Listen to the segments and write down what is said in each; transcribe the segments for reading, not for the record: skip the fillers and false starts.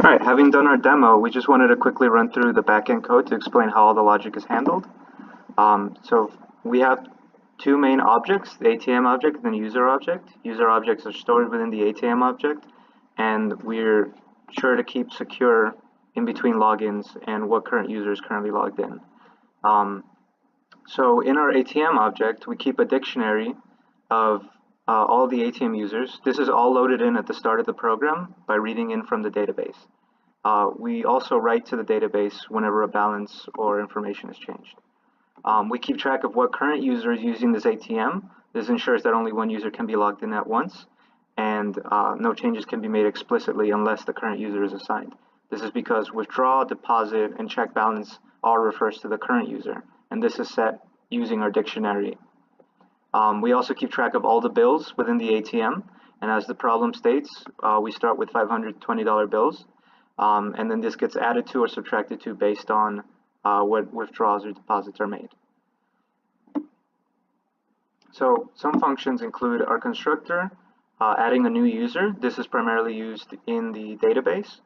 Alright, having done our demo, we just wanted to quickly run through the backend code to explain how all the logic is handled. So we have two main objects, the ATM object and the user object. User objects are stored within the ATM object, and we're sure to keep secure in between logins and what current user is currently logged in. So in our ATM object, we keep a dictionary of all the ATM users. This is all loaded in at the start of the program by reading in from the database. We also write to the database whenever a balance or information is changed. We keep track of what current user is using this ATM. This ensures that only one user can be logged in at once, and no changes can be made explicitly unless the current user is assigned. This is because withdraw, deposit, and check balance all refers to the current user, and this is set using our dictionary. We also keep track of all the bills within the ATM, and as the problem states, we start with $520 bills, and then this gets added to or subtracted to based on what withdrawals or deposits are made. So some functions include our constructor, adding a new user. This is primarily used in the database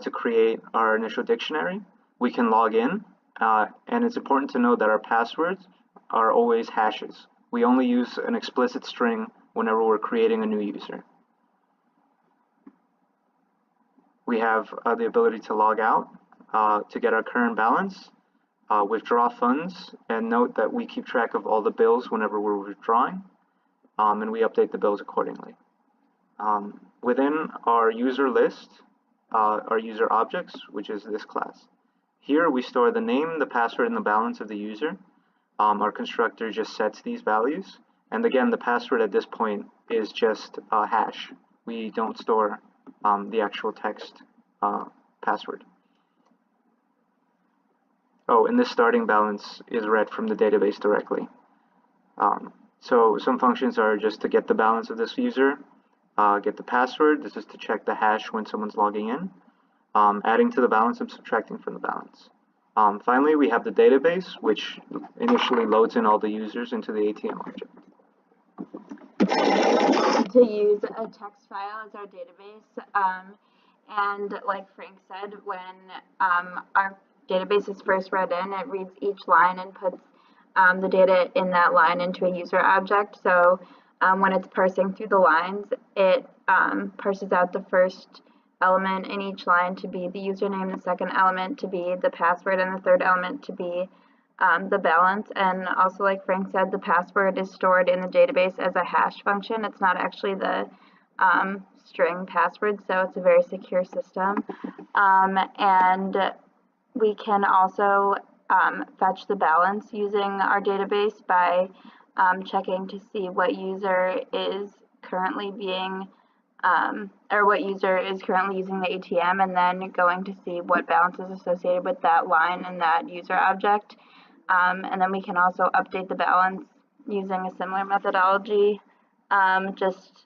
to create our initial dictionary. We can log in, and it's important to note that our passwords are always hashes. We only use an explicit string whenever we're creating a new user. We have the ability to log out to get our current balance, withdraw funds, and note that we keep track of all the bills whenever we're withdrawing, and we update the bills accordingly. Within our user list, our user objects, which is this class. Here we store the name, the password, and the balance of the user. Our constructor just sets these values, and again, the password at this point is just a hash. We don't store the actual text password. Oh, and this starting balance is read from the database directly. So some functions are just to get the balance of this user, get the password. This is to check the hash when someone's logging in, adding to the balance and subtracting from the balance. Finally, we have the database, which initially loads in all the users into the ATM object. To use a text file as our database, and like Frank said, when our database is first read in, it reads each line and puts the data in that line into a user object. So when it's parsing through the lines, it parses out the first element in each line to be the username, the second element to be the password, and the third element to be the balance. And also, like Frank said, the password is stored in the database as a hash function. It's not actually the string password, so it's a very secure system. And we can also fetch the balance using our database by checking to see what user is currently being or what user is currently using the ATM, and then going to see what balance is associated with that line and that user object. And then we can also update the balance using a similar methodology, just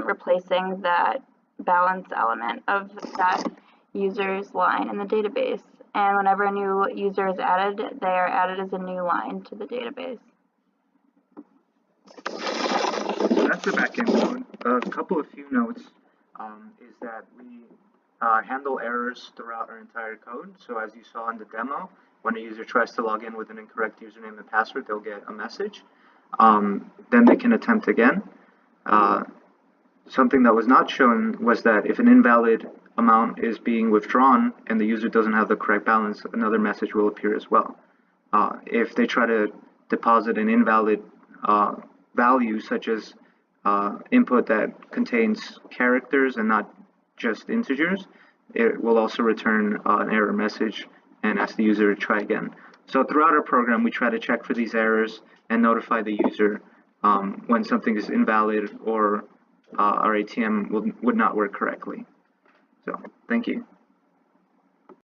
replacing that balance element of that user's line in the database. And whenever a new user is added, they are added as a new line to the database. So that's the backend code. A couple of few notes is that we handle errors throughout our entire code. So as you saw in the demo, when a user tries to log in with an incorrect username and password, they'll get a message. Then they can attempt again. Something that was not shown was that if an invalid amount is being withdrawn and the user doesn't have the correct balance, another message will appear as well. If they try to deposit an invalid value, such as input that contains characters and not just integers, it will also return an error message and ask the user to try again. So throughout our program, we try to check for these errors and notify the user when something is invalid or our ATM would not work correctly. So, thank you.